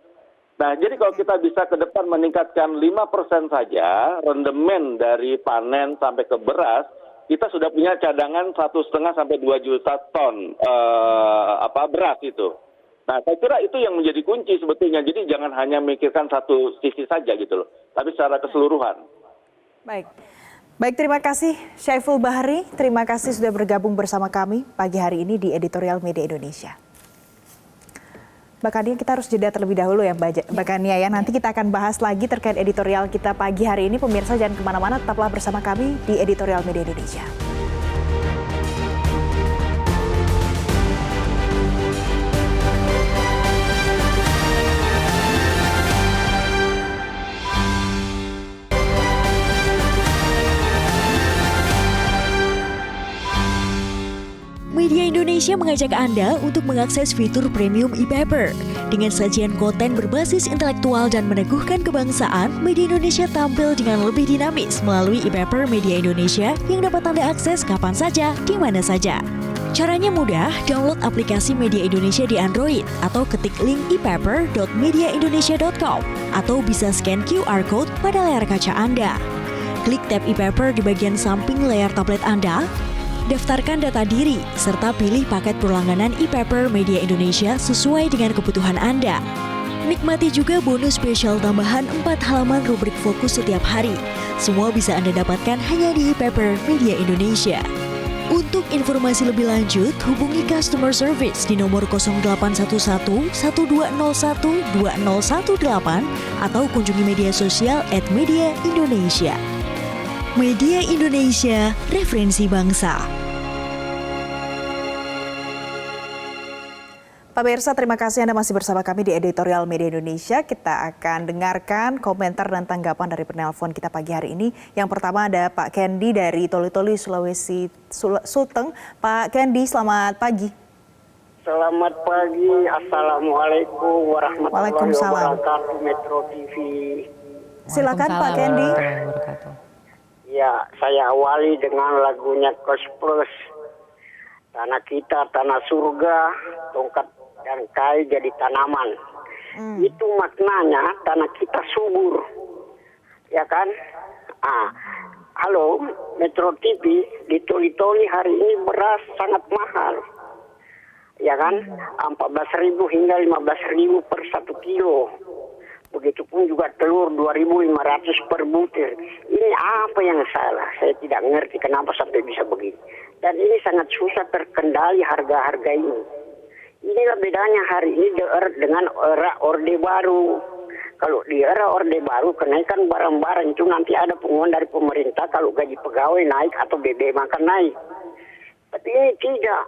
Nah, jadi kalau kita bisa ke depan meningkatkan 5% saja rendemen dari panen sampai ke beras, kita sudah punya cadangan 1,5 sampai 2 juta ton beras itu. Nah, saya kira itu yang menjadi kunci sebetulnya. Jadi jangan hanya memikirkan satu sisi saja gitu loh, tapi secara keseluruhan. Baik, terima kasih Syaiful Bahri. Terima kasih sudah bergabung bersama kami pagi hari ini di Editorial Media Indonesia. Mbak Kania, kita harus jeda terlebih dahulu ya Mbak Kania ya. Nanti kita akan bahas lagi terkait editorial kita pagi hari ini. Pemirsa jangan kemana-mana, tetaplah bersama kami di Editorial Media Indonesia. Media Indonesia mengajak Anda untuk mengakses fitur premium e-paper. Dengan sajian konten berbasis intelektual dan meneguhkan kebangsaan, Media Indonesia tampil dengan lebih dinamis melalui e-paper Media Indonesia yang dapat Anda akses kapan saja, di mana saja. Caranya mudah, download aplikasi Media Indonesia di Android atau ketik link e-paper.mediaindonesia.com atau bisa scan QR Code pada layar kaca Anda. Klik tab e-paper di bagian samping layar tablet Anda, daftarkan data diri, serta pilih paket berlangganan e-paper Media Indonesia sesuai dengan kebutuhan Anda. Nikmati juga bonus spesial tambahan 4 halaman rubrik fokus setiap hari. Semua bisa Anda dapatkan hanya di e-paper Media Indonesia. Untuk informasi lebih lanjut, hubungi customer service di nomor 0811 1201 2018 atau kunjungi media sosial @mediaindonesia. Media Indonesia, referensi bangsa. Pemirsa, terima kasih Anda masih bersama kami di Editorial Media Indonesia. Kita akan dengarkan komentar dan tanggapan dari penelpon kita pagi hari ini. Yang pertama ada Pak Kendi dari Toli-Toli, Sulawesi Sulteng. Pak Kendi, selamat pagi. Selamat pagi, Assalamualaikum warahmatullahi Waalaikumsalam. wabarakatuh, Metro TV. Silakan Pak Kendi. Ya, saya awali dengan lagunya Kos Plus. Tanah kita, tanah surga, tongkat dan kai jadi tanaman. Itu maknanya tanah kita subur. Ya kan? Halo, Metro TV, di Toli-Toli hari ini beras sangat mahal. Ya kan? 14.000 hingga 15.000 per 1 kilo. Begitupun juga telur 2.500 per butir. Ini apa yang salah? Saya tidak mengerti kenapa sampai bisa begini. Dan ini sangat susah terkendali harga-harga ini. Inilah bedanya hari ini dengan era Orde Baru. Kalau di era Orde Baru, kenaikan barang-barang itu nanti ada pengumuman dari pemerintah kalau gaji pegawai naik atau BBM akan naik. Tapi ini tidak.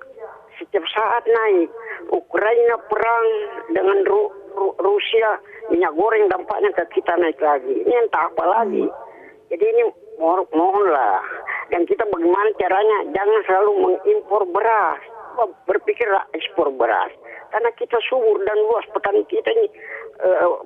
Setiap saat naik. Ukraina perang dengan Rusia, minyak goreng dampaknya ke kita naik lagi. Ini entah apa lagi. Jadi ini mohonlah. Dan kita bagaimana caranya jangan selalu mengimpor beras. Berpikirlah ekspor beras. Karena kita subur dan luas, petani kita ini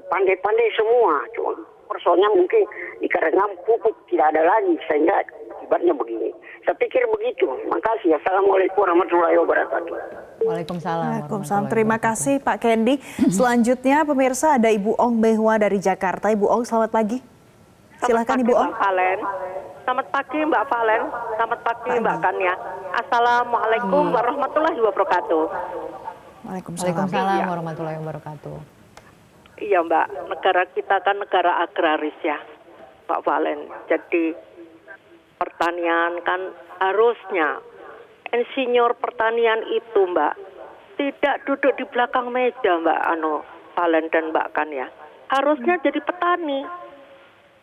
pandai-pandai semua. Cuma persoalannya mungkin dikarenakan pupuk tidak ada lagi sehingga akibatnya begini. Saya pikir begitu. Makasih. Assalamualaikum warahmatullahi wabarakatuh. Waalaikumsalam. Waalaikumsalam. Terima kasih Pak Kendi. Selanjutnya pemirsa ada Ibu Ong Behwa dari Jakarta. Ibu Ong, selamat pagi. Silakan Ibu Ong. Mbak Valen. Selamat pagi Mbak Valen. Selamat pagi Mbak Kania. Assalamualaikum warahmatullahi wabarakatuh. Waalaikumsalam. Waalaikumsalam warahmatullahi wabarakatuh. Iya Mbak, negara kita kan negara agraris ya Mbak Valen. Jadi pertanian kan harusnya insinyur pertanian itu Mbak tidak duduk di belakang meja Mbak Valen dan Mbak Kania. Harusnya jadi petani.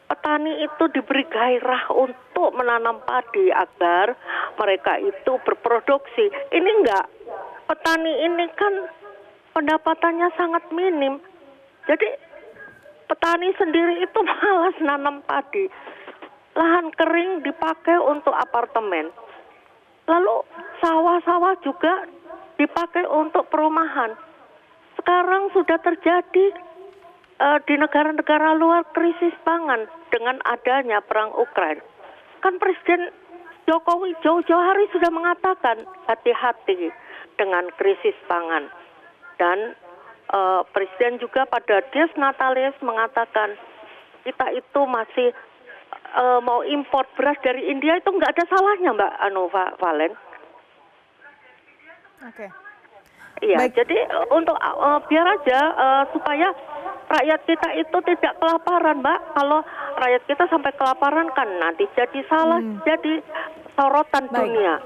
Petani itu diberi gairah untuk menanam padi agar mereka itu berproduksi. Ini enggak. Petani ini kan pendapatannya sangat minim. Jadi petani sendiri itu malas nanam padi. Lahan kering dipakai untuk apartemen. Lalu sawah-sawah juga dipakai untuk perumahan. Sekarang sudah terjadi di negara-negara luar krisis pangan dengan adanya perang Ukraina. Kan Presiden Jokowi jauh-jauh hari sudah mengatakan hati-hati dengan krisis pangan. Dan Presiden juga pada Dies Natalis mengatakan kita itu masih mau impor beras dari India itu nggak ada salahnya Mbak Valen. Oke. Iya, Baik. jadi untuk biar aja supaya rakyat kita itu tidak kelaparan, Mbak. Kalau rakyat kita sampai kelaparan kan nanti jadi salah, jadi sorotan Baik. dunia.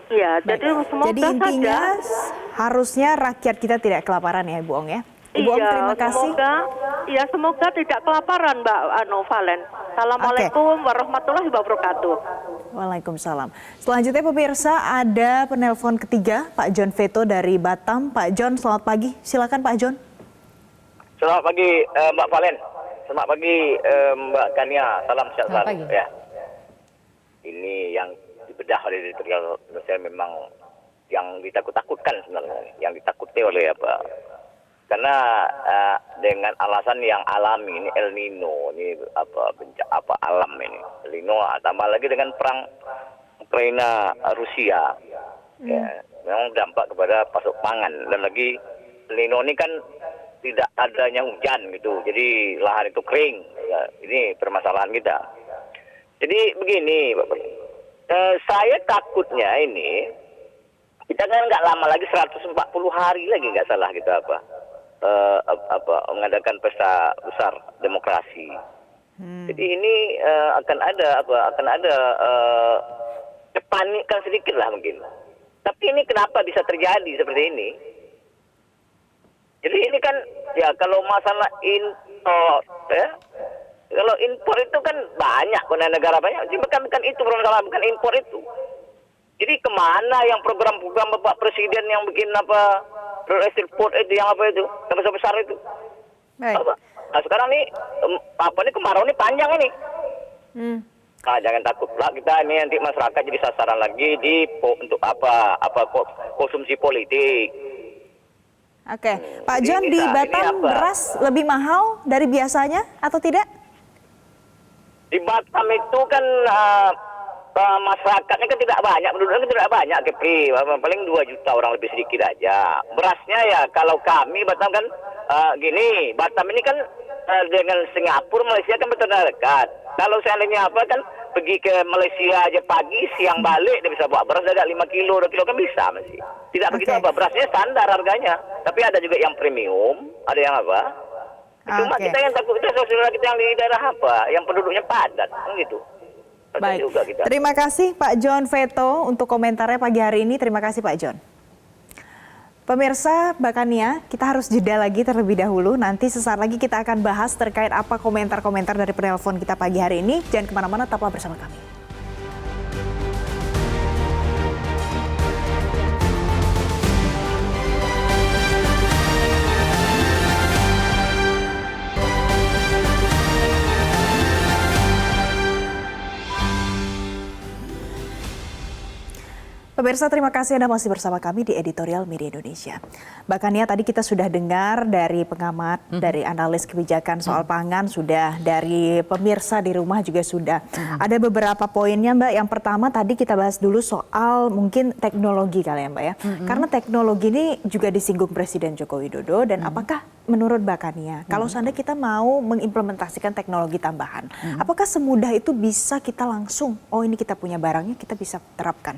Iya, jadi semoga Jadi intinya saja. harusnya rakyat kita tidak kelaparan ya Ibu Ong ya. Ibu Ong, terima kasih. Semoga tidak kelaparan, Mbak Valen. Assalamualaikum warahmatullahi wabarakatuh. Waalaikumsalam. Selanjutnya pemirsa ada penelpon ketiga Pak John Veto dari Batam. Pak John, selamat pagi. Silakan Pak John. Selamat pagi Mbak Valen. Selamat pagi Mbak Kania. Salam sehat Selamat selalu. pagi. Ya. Ini yang dibedah oleh editorial Indonesia memang yang ditakut-takutkan sebenarnya, yang ditakuti oleh apa? Karena dengan alasan yang alami ini El Nino, ini apa alam ini El Nino, tambah lagi dengan perang Ukraina Rusia, ya, memang dampak kepada pasok pangan dan lagi El Nino ini kan tidak adanya hujan gitu, jadi lahan itu kering, ya, ini permasalahan kita. Jadi begini, saya takutnya ini kita kan nggak lama lagi 140 hari lagi nggak salah gitu mengadakan pesta besar demokrasi. Jadi ini akan ada kepanikan sedikit lah mungkin. Tapi ini kenapa bisa terjadi seperti ini? Jadi ini kan ya kalau masalah impor ya, kalau impor itu kan banyak, karena negara banyak. Jadi bukan itu permasalahan, bukan impor itu. Jadi kemana yang program-program Bapak Presiden yang bikin real food itu yang apa itu, yang besar-besar itu. Baik. Nah sekarang nih kemarau ini panjang ini. Nah, jangan takut pula kita ini nanti masyarakat jadi sasaran lagi untuk konsumsi politik. Oke, Pak John, di Batam beras lebih mahal dari biasanya atau tidak? Di Batam itu kan masyarakatnya kan tidak banyak, penduduknya kan tidak banyak, Kepri. Paling 2 juta orang, lebih sedikit aja. Berasnya ya kalau kami Batam kan gini, Batam ini kan dengan Singapura, Malaysia kan betul dekat. Kalau seandainya kan pergi ke Malaysia aja pagi, siang balik dia bisa bawa beras agak 5 kilo, 2 kilo kan bisa masih. Tidak begitu berasnya standar harganya. Tapi ada juga yang premium, ada yang Cuma kita yang takut itu saudara kita yang di daerah yang penduduknya padat, kan gitu. Baik, terima kasih Pak John Veto untuk komentarnya pagi hari ini. Terima kasih Pak John. Pemirsa Bakania, kita harus jeda lagi terlebih dahulu. Nanti sesaat lagi kita akan bahas terkait apa komentar-komentar dari penelpon kita pagi hari ini. Jangan kemana-mana, tetaplah bersama kami. Pemirsa, terima kasih Anda masih bersama kami di Editorial Media Indonesia. Bahkan ya tadi kita sudah dengar dari pengamat, dari analis kebijakan soal pangan, sudah dari pemirsa di rumah juga sudah. Ada beberapa poinnya Mbak. Yang pertama tadi kita bahas dulu soal mungkin teknologi kali ya Mbak ya. Karena teknologi ini juga disinggung Presiden Joko Widodo dan apakah menurut Bakania, kalau seandainya kita mau mengimplementasikan teknologi tambahan, apakah semudah itu bisa kita langsung, oh ini kita punya barangnya, kita bisa terapkan?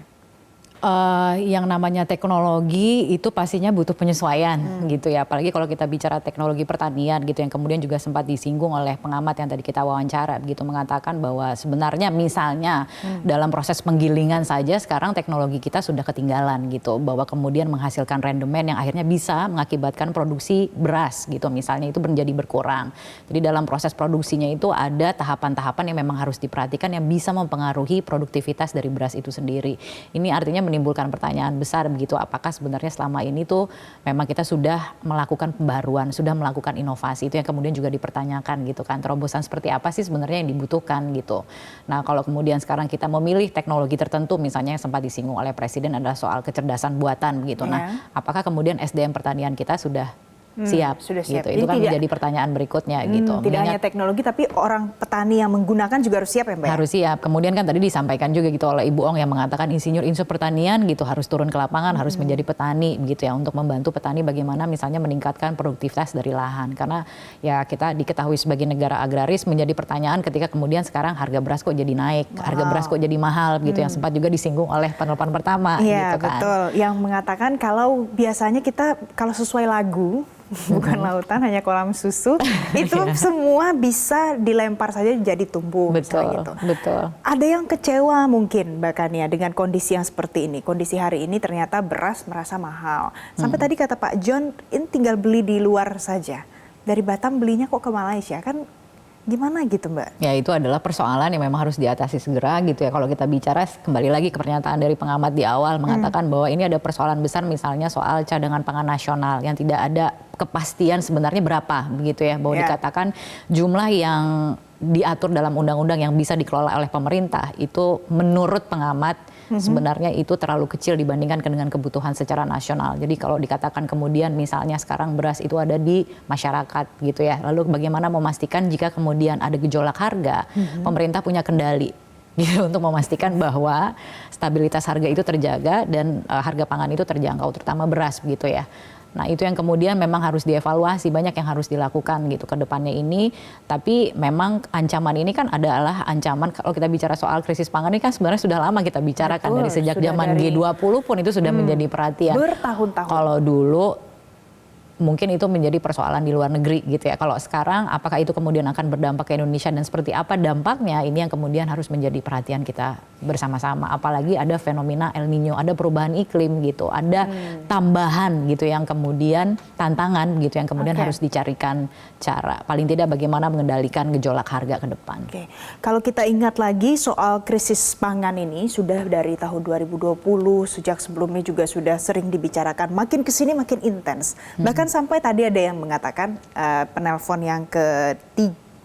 Yang namanya teknologi itu pastinya butuh penyesuaian gitu ya, apalagi kalau kita bicara teknologi pertanian gitu yang kemudian juga sempat disinggung oleh pengamat yang tadi kita wawancara gitu, mengatakan bahwa sebenarnya misalnya dalam proses penggilingan saja sekarang teknologi kita sudah ketinggalan gitu, bahwa kemudian menghasilkan rendemen yang akhirnya bisa mengakibatkan produksi beras gitu misalnya itu menjadi berkurang. Jadi dalam proses produksinya itu ada tahapan-tahapan yang memang harus diperhatikan yang bisa mempengaruhi produktivitas dari beras itu sendiri. Ini artinya menimbulkan pertanyaan besar begitu, apakah sebenarnya selama ini tuh memang kita sudah melakukan pembaruan, sudah melakukan inovasi, itu yang kemudian juga dipertanyakan gitu kan, terobosan seperti apa sih sebenarnya yang dibutuhkan gitu. Nah kalau kemudian sekarang kita memilih teknologi tertentu misalnya yang sempat disinggung oleh Presiden adalah soal kecerdasan buatan begitu. Nah apakah kemudian SDM pertanian kita sudah siap, sudah siap. Gitu. Itu kan menjadi pertanyaan berikutnya gitu. Tidak hanya teknologi tapi orang petani yang menggunakan juga harus siap ya Mbak? Harus siap. Kemudian kan tadi disampaikan juga gitu oleh Ibu Ong yang mengatakan insinyur pertanian gitu harus turun ke lapangan, harus menjadi petani begitu ya, untuk membantu petani bagaimana misalnya meningkatkan produktivitas dari lahan. Karena ya kita diketahui sebagai negara agraris, menjadi pertanyaan ketika kemudian sekarang harga beras kok jadi naik, harga beras kok jadi mahal gitu, yang sempat juga disinggung oleh penelpon pertama gitu kan. Betul. Yang mengatakan kalau biasanya kita kalau sesuai lagu bukan lautan, hanya kolam susu, itu semua bisa dilempar saja jadi tumbuh. Betul, gitu. betul. Ada yang kecewa mungkin bahkan ya dengan kondisi yang seperti ini. Kondisi hari ini ternyata beras merasa mahal. Sampai tadi kata Pak John, ini tinggal beli di luar saja. Dari Batam belinya kok ke Malaysia, kan gimana gitu Mbak? Ya itu adalah persoalan yang memang harus diatasi segera gitu ya. Kalau kita bicara kembali lagi ke pernyataan dari pengamat di awal mengatakan bahwa ini ada persoalan besar misalnya soal cadangan pangan nasional yang tidak ada kepastian sebenarnya berapa begitu ya. Bahwa dikatakan jumlah yang diatur dalam undang-undang yang bisa dikelola oleh pemerintah itu menurut pengamat sebenarnya itu terlalu kecil dibandingkan dengan kebutuhan secara nasional. Jadi kalau dikatakan kemudian misalnya sekarang beras itu ada di masyarakat gitu ya. Lalu bagaimana memastikan jika kemudian ada gejolak harga, pemerintah punya kendali gitu untuk memastikan bahwa stabilitas harga itu terjaga dan harga pangan itu terjangkau, terutama beras begitu ya. Nah itu yang kemudian memang harus dievaluasi, banyak yang harus dilakukan gitu ke depannya ini. Tapi memang ancaman ini kan adalah ancaman, kalau kita bicara soal krisis pangan ini kan sebenarnya sudah lama kita bicarakan. Betul, dari sejak zaman G20 pun itu sudah menjadi perhatian. Bertahun-tahun. Kalau dulu mungkin itu menjadi persoalan di luar negeri gitu ya. Kalau sekarang apakah itu kemudian akan berdampak ke Indonesia dan seperti apa dampaknya, ini yang kemudian harus menjadi perhatian kita bersama-sama. Apalagi ada fenomena El Nino, ada perubahan iklim gitu, ada tambahan gitu yang kemudian tantangan gitu yang kemudian harus dicarikan cara. Paling tidak bagaimana mengendalikan gejolak harga ke depan. Oke. Kalau kita ingat lagi soal krisis pangan ini sudah dari tahun 2020, sejak sebelumnya juga sudah sering dibicarakan, makin kesini makin intens. Bahkan sampai tadi ada yang mengatakan penelpon yang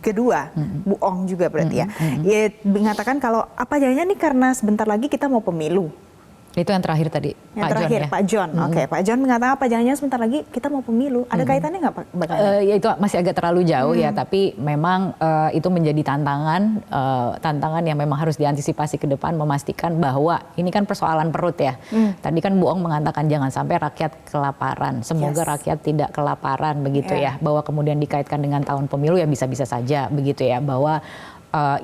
kedua, Bu Ong juga berarti ya, ia mengatakan kalau apa jangan nih karena sebentar lagi kita mau pemilu. Itu yang terakhir tadi, Yang Pak terakhir, John ya? Pak John. Oke, Pak John mengatakan apa jangan sebentar lagi kita mau pemilu. Ada kaitannya nggak Pak? Ya itu masih agak terlalu jauh ya, tapi memang itu menjadi tantangan yang memang harus diantisipasi ke depan, memastikan bahwa ini kan persoalan perut ya. Tadi kan Bu Ong mengatakan jangan sampai rakyat kelaparan. Semoga rakyat tidak kelaparan begitu ya. Bahwa kemudian dikaitkan dengan tahun pemilu ya bisa-bisa saja begitu ya. Bahwa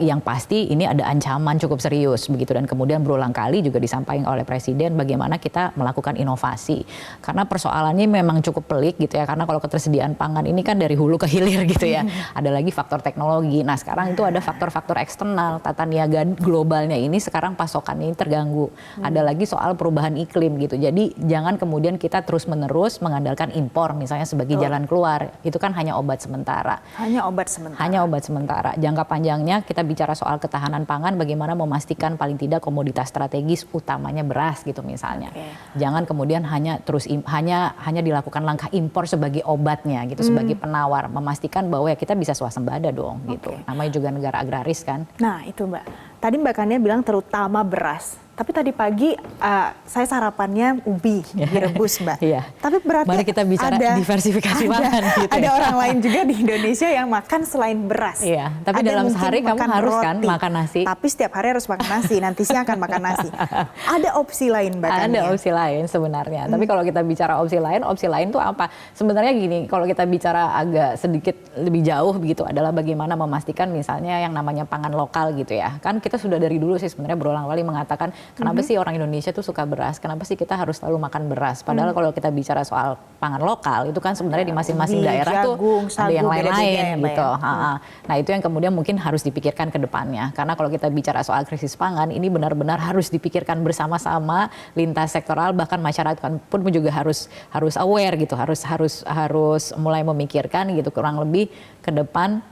yang pasti ini ada ancaman cukup serius begitu, dan kemudian berulang kali juga disampaikan oleh Presiden bagaimana kita melakukan inovasi, karena persoalannya memang cukup pelik gitu ya, karena kalau ketersediaan pangan ini kan dari hulu ke hilir gitu ya, ada lagi faktor teknologi. Nah sekarang itu ada faktor-faktor eksternal, tata niaga globalnya ini sekarang pasokannya ini terganggu, ada lagi soal perubahan iklim gitu. Jadi jangan kemudian kita terus-menerus mengandalkan impor misalnya sebagai jalan keluar, itu kan hanya obat sementara. Hanya obat sementara. Hanya obat sementara. Jangka panjangnya kita bicara soal ketahanan pangan, bagaimana memastikan paling tidak komoditas strategis utamanya beras gitu misalnya. Jangan kemudian hanya hanya dilakukan langkah impor sebagai obatnya gitu, sebagai penawar. Memastikan bahwa ya kita bisa swasembada dong gitu. Namanya juga negara agraris kan. Nah itu Mbak, tadi Mbak Kania bilang terutama beras. Tapi tadi pagi saya sarapannya ubi direbus Mbak. Tapi berarti mari kita bicara diversifikasi pangan gitu. Ada orang lain juga di Indonesia yang makan selain beras. Tapi dalam sehari kamu harus roti, kan makan nasi. Tapi setiap hari harus makan nasi, nanti siang akan makan nasi. Ada opsi lain Mbak Kania? Ada opsi lain sebenarnya. Tapi kalau kita bicara opsi lain tuh apa? Sebenarnya gini, kalau kita bicara agak sedikit lebih jauh begitu adalah bagaimana memastikan misalnya yang namanya pangan lokal gitu ya. Kan kita sudah dari dulu sih sebenarnya berulang kali mengatakan kenapa sih orang Indonesia tuh suka beras? Kenapa sih kita harus selalu makan beras? Padahal kalau kita bicara soal pangan lokal itu kan sebenarnya di masing-masing daerah jagung, tuh ada yang lain-lain gitu. Nah itu yang kemudian mungkin harus dipikirkan ke depannya. Karena kalau kita bicara soal krisis pangan ini benar-benar harus dipikirkan bersama-sama lintas sektoral, bahkan masyarakat pun juga harus aware gitu, harus mulai memikirkan gitu kurang lebih ke depan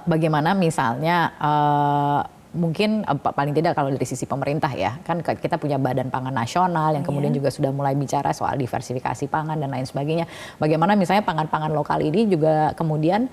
bagaimana misalnya mungkin paling tidak kalau dari sisi pemerintah ya, kan kita punya Badan Pangan Nasional yang kemudian juga sudah mulai bicara soal diversifikasi pangan dan lain sebagainya. Bagaimana misalnya pangan-pangan lokal ini juga kemudian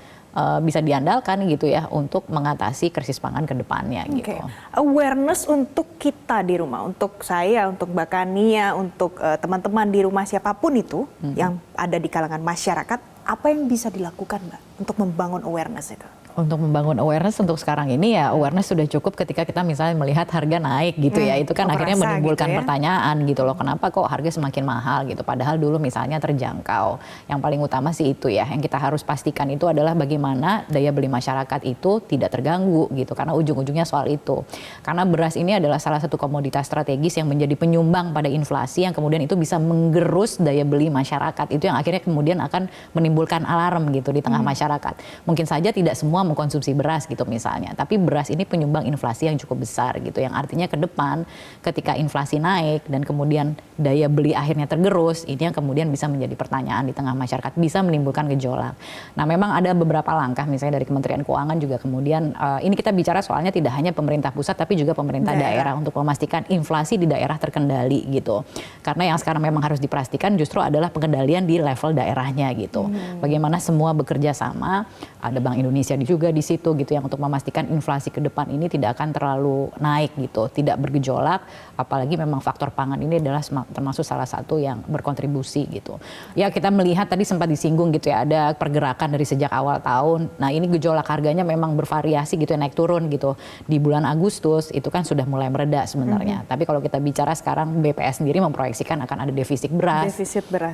bisa diandalkan gitu ya untuk mengatasi krisis pangan ke depannya gitu. Awareness untuk kita di rumah, untuk saya, untuk Mbak Kania, untuk teman-teman di rumah siapapun itu yang ada di kalangan masyarakat, apa yang bisa dilakukan Mbak untuk membangun awareness itu? Untuk membangun awareness untuk sekarang ini ya awareness sudah cukup ketika kita misalnya melihat harga naik gitu ya, itu kan akhirnya menimbulkan gitu ya, pertanyaan gitu loh, kenapa kok harga semakin mahal gitu, padahal dulu misalnya terjangkau. Yang paling utama sih itu ya, yang kita harus pastikan itu adalah bagaimana daya beli masyarakat itu tidak terganggu gitu, karena ujung-ujungnya soal itu. Karena beras ini adalah salah satu komoditas strategis yang menjadi penyumbang pada inflasi yang kemudian itu bisa menggerus daya beli masyarakat, itu yang akhirnya kemudian akan menimbulkan alarm gitu di tengah masyarakat. Mungkin saja tidak semua mengkonsumsi beras gitu misalnya, tapi beras ini penyumbang inflasi yang cukup besar gitu, yang artinya ke depan ketika inflasi naik dan kemudian daya beli akhirnya tergerus, ini yang kemudian bisa menjadi pertanyaan di tengah masyarakat, bisa menimbulkan gejolak. Nah memang ada beberapa langkah misalnya dari Kementerian Keuangan juga kemudian ini kita bicara soalnya tidak hanya pemerintah pusat tapi juga pemerintah daerah untuk memastikan inflasi di daerah terkendali gitu, karena yang sekarang memang harus dipastikan justru adalah pengendalian di level daerahnya gitu. Bagaimana semua bekerja sama, ada Bank Indonesia juga di situ gitu yang untuk memastikan inflasi ke depan ini tidak akan terlalu naik gitu, tidak bergejolak, apalagi memang faktor pangan ini adalah termasuk salah satu yang berkontribusi gitu. Ya kita melihat tadi sempat disinggung gitu ya, ada pergerakan dari sejak awal tahun. Nah ini gejolak harganya memang bervariasi gitu ya, naik turun gitu. Di bulan Agustus itu kan sudah mulai mereda sebenarnya. Tapi kalau kita bicara sekarang BPS sendiri memproyeksikan akan ada defisit beras.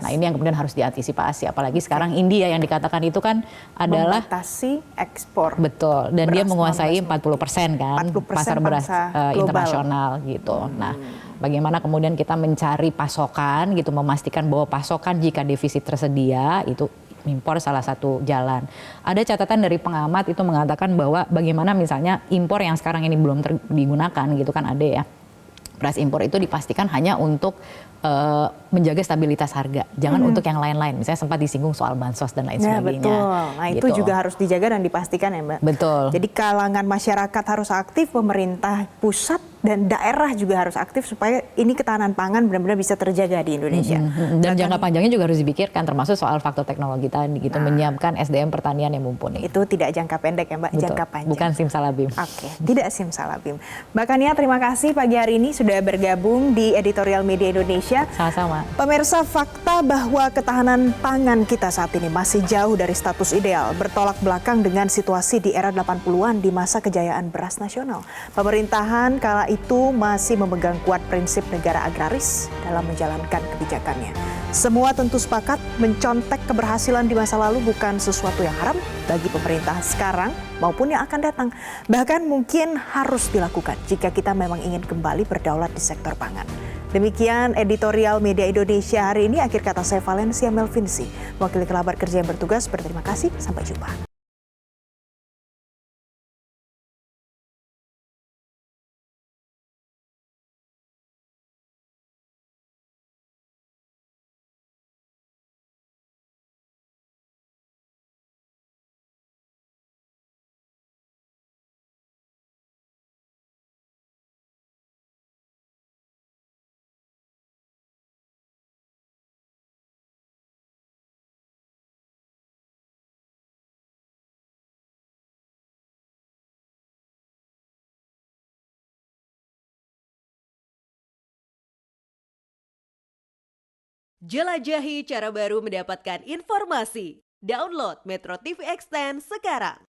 Nah ini yang kemudian harus diantisipasi, apalagi sekarang India yang dikatakan itu kan adalah membatasi ekspor. Betul, dan dia menguasai 40% kan 40% pasar beras global internasional gitu. Nah Bagaimana kemudian kita mencari pasokan gitu, memastikan bahwa pasokan jika defisit tersedia itu impor salah satu jalan. Ada catatan dari pengamat itu mengatakan bahwa bagaimana misalnya impor yang sekarang ini belum digunakan gitu kan ada ya. Beras impor itu dipastikan hanya untuk menjaga stabilitas harga, jangan untuk yang lain-lain. Misalnya sempat disinggung soal bansos dan lain sebagainya. Betul. Nah itu gitu. juga harus dijaga dan dipastikan ya Mbak. Betul. Jadi kalangan masyarakat harus aktif, pemerintah pusat dan daerah juga harus aktif supaya ini ketahanan pangan benar-benar bisa terjaga di Indonesia. Dan jangka panjangnya juga harus dipikirkan, termasuk soal faktor teknologi tadi gitu, menyiapkan SDM pertanian yang mumpuni. Itu tidak jangka pendek ya Mbak, Betul. jangka panjang. Bukan simsalabim. Oke, tidak simsalabim. Mbak Kania, terima kasih pagi hari ini sudah bergabung di Editorial Media Indonesia. Sama-sama. Pemirsa, fakta bahwa ketahanan pangan kita saat ini masih jauh dari status ideal, bertolak belakang dengan situasi di era 80-an di masa kejayaan beras nasional. Pemerintahan kala itu masih memegang kuat prinsip negara agraris dalam menjalankan kebijakannya. Semua tentu sepakat mencontek keberhasilan di masa lalu bukan sesuatu yang haram bagi pemerintah sekarang maupun yang akan datang. Bahkan mungkin harus dilakukan jika kita memang ingin kembali berdaulat di sektor pangan. Demikian Editorial Media Indonesia hari ini. Akhir kata saya Valencia Melvinsi, wakil kerabat kerja yang bertugas. Berterima kasih, sampai jumpa. Jelajahi cara baru mendapatkan informasi. Download Metro TV Extend sekarang.